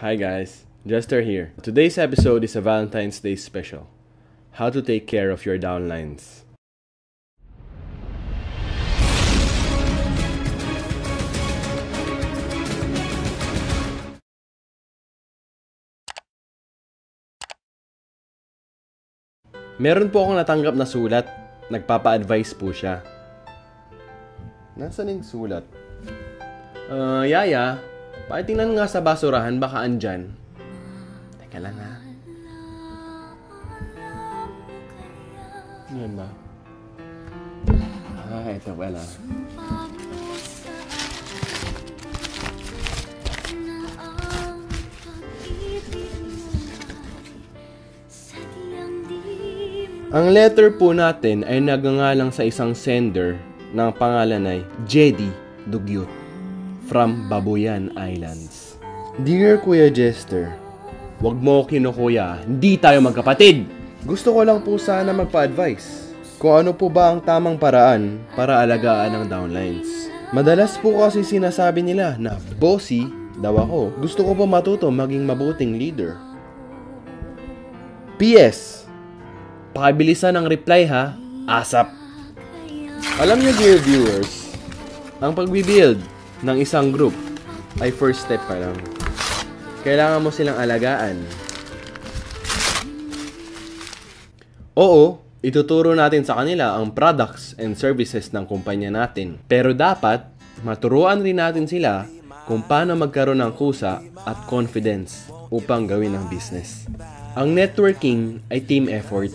Hi guys, Jester here. Today's episode is a Valentine's Day special. How to take care of your downlines. Meron po akong natanggap na sulat. Nagpapa-advise po siya. Nasaan yung sulat? Yaya, pakitingnan nga sa basurahan, baka andyan. Teka lang ha. Yan ba? Ito pala. Ang letter po natin ay nagngangalang sa isang sender ng pangalan ay Jedi Dugyot from Babuyan Islands. Dear Kuya Jester, wag mo kinukuya, hindi tayo magkapatid. Gusto ko lang po sana magpa-advise kung ano po ba ang tamang paraan para alagaan ang downlines. Madalas po kasi sinasabi nila na bossy daw ako. Gusto ko po matuto maging mabuting leader. PS, pakibilisan ang reply ha, ASAP. Alam niyo dear viewers, ang pagbibuild ng isang group ay first step pa lang. Kailangan mo silang alagaan. Oo, ituturo natin sa kanila ang products and services ng kumpanya natin. Pero dapat, maturuan rin natin sila kung paano magkaroon ng kusa at confidence upang gawin ang business. Ang networking ay team effort.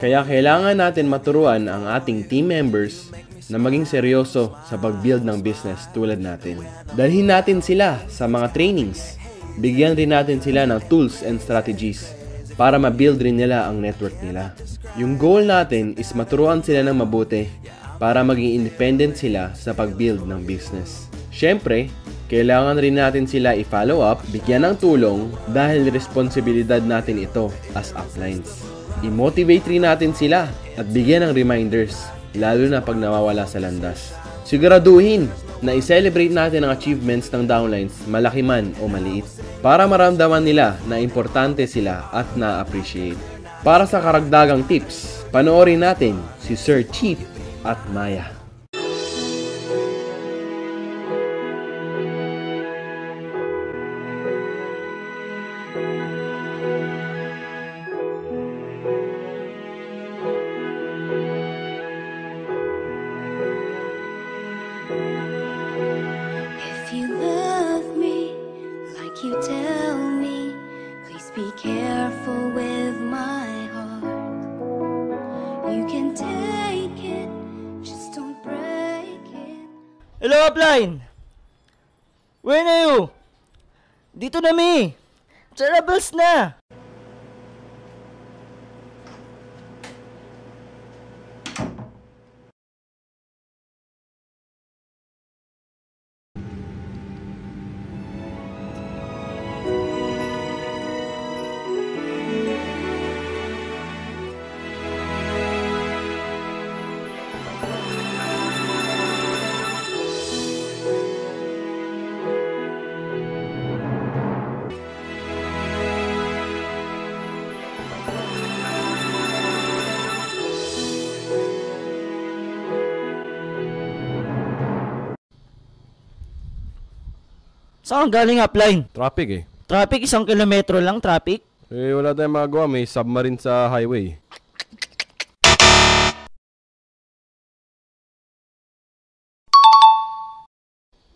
Kaya kailangan natin maturuan ang ating team members na maging seryoso sa pag-build ng business tulad natin. Dalhin natin sila sa mga trainings. Bigyan rin natin sila ng tools and strategies para ma-build rin nila ang network nila. Yung goal natin is maturuan sila ng mabuti para maging independent sila sa pag-build ng business. Siyempre, kailangan rin natin sila i-follow up, bigyan ng tulong dahil responsibilidad natin ito as uplines. I-motivate rin natin sila at bigyan ng reminders, lalo na pag nawawala sa landas. Siguraduhin na i-celebrate natin ang achievements ng downlines, malaki man o maliit, para maramdaman nila na importante sila at na-appreciate. Para sa karagdagang tips, panoorin natin si Sir Chief at Maya. You tell me, please be careful with my heart. You can take it, just don't break it. Hello, upline! Where na you? Dito na mi! Troubles na! Saan galing upline? Traffic eh. Traffic, 1 kilometro lang traffic? Wala tayong magagawa. May submarine sa highway.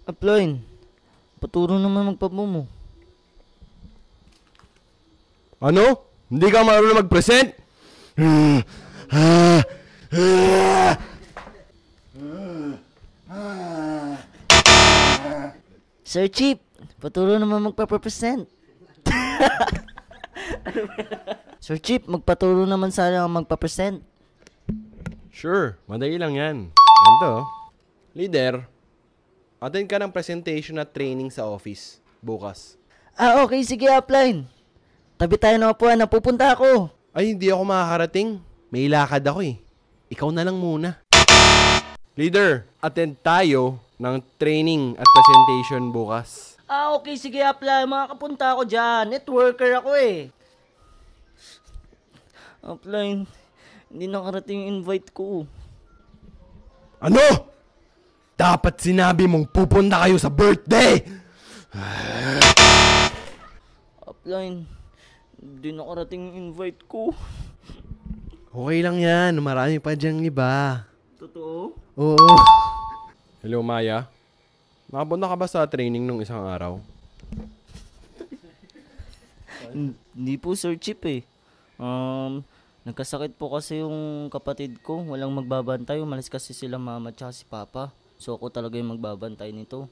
Upline, paturo naman magpapumo. Ano? Hindi ka marunong mag-present? Sir Chief, paturo naman magpa-present. Sir Chief, magpaturo naman sana ang magpa-present. Sure, madali lang yan. Ganito. Leader, attend ka ng presentation at training sa office bukas. Okay, sige upline. Tabi tayo na upuan, napupunta ako. Ay, hindi ako makakarating. May lakad ako eh. Ikaw na lang muna. Leader, attend tayo ng training at presentation bukas. Okay, sige, apply. Makakapunta ako dyan. Networker ako eh. Apply. Hindi nakarating yung invite ko. Ano? Dapat sinabi mong pupunta kayo sa birthday! Apply. Hindi nakarating yung invite ko. Okay lang yan. Marami pa dyang iba. Totoo? Oo. Hello, Maya. Nakapunta ka ba sa training nung isang araw? Hindi po, Sir Chip eh. Nagkasakit po kasi yung kapatid ko. Walang magbabantay. Umalis kasi sila mama at si papa. So ako talaga yung magbabantay nito.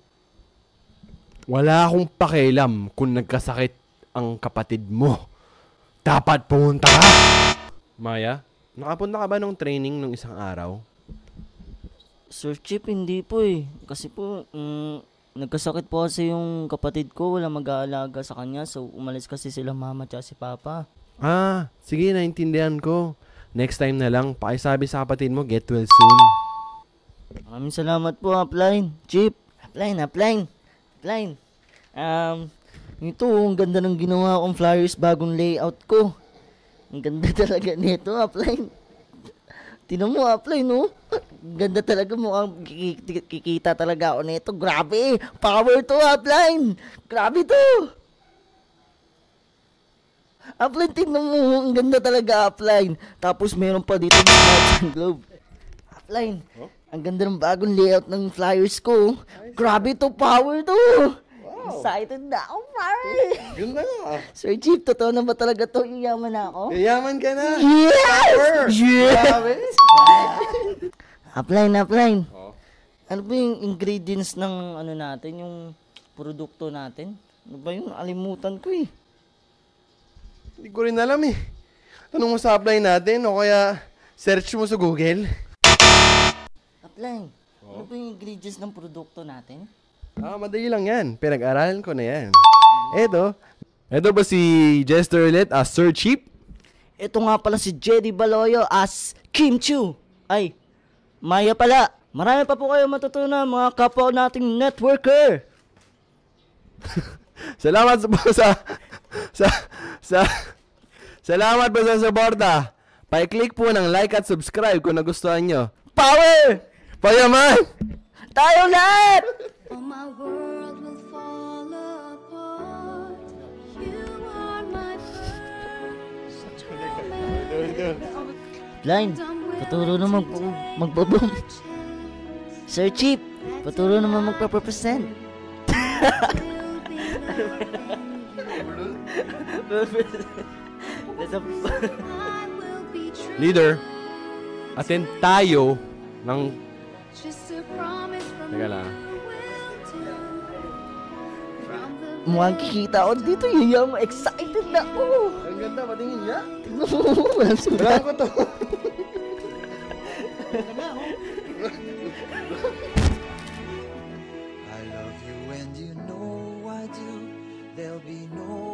Wala akong pakialam kung nagkasakit ang kapatid mo. Dapat pumunta ka! Maya, nakapunta ka ba nung training nung isang araw? Sir Chip, hindi po eh. Kasi po, nagkasakit po kasi yung kapatid ko. Walang mag-aalaga sa kanya. So umalis kasi sila mama at si papa. Ah, sige, naintindihan ko. Next time na lang, pakisabi sa kapatid mo, get well soon. Maraming salamat po, Upline. Chip, Upline. Ito, ang ganda ng ginawa kong flyers, bagong layout ko. Ang ganda talaga nito, Upline. Tinan mo, Upline, no? Ganda talaga, mukhang kikita talaga ako nito. Grabe, power to, Upline. Grabe to. Upline, tingnan mo, ang ganda talaga, Upline. Tapos meron pa dito ng Lights and Globe. Upline, ang ganda ng bagong layout ng flyers ko. Grabe to, power to. Wow. Excited na ako, pare. Ganda nga. Sir Chief, totoo na ba talaga to? Yayaman na ako? Yayaman ka na. Yes! Yes! Upline. Oh. Ano ba yung ingredients ng ano natin, yung produkto natin? Ano ba yung alimutan ko eh? Hindi ko rin alam eh. Tanong mo sa apply natin o kaya search mo sa Google. Upline, ano ba yung ingredients ng produkto natin? Madali lang yan. Pinag-aralan ko na yan. Eto ba si Jester ulit as Sir Chip? Ito nga pala si Jedy Baloyo as Kim Chu. Ay, Maya pala. Marami pa po kayo matutunan mga kapwa nating networker. Salamat Salamat po sa suporta. Pa-click po ng like at subscribe kung nagustuhan nyo. Power! Payaman! Tayo lahat! All my world will fall apart. You are my first romance. Line, paturo na magbabong. Sir Chief, paturo naman magpa-represent. I will be true. Leader, attend tayo ng... Just a promise from Teka lang. you will do. From the Mukhang kikita ako dito, yayama. Excited na ako. Ang ganda, patingin niya. Tignan mo, walang sulat. Kailangan ko to. I love you and you know I do. There'll be no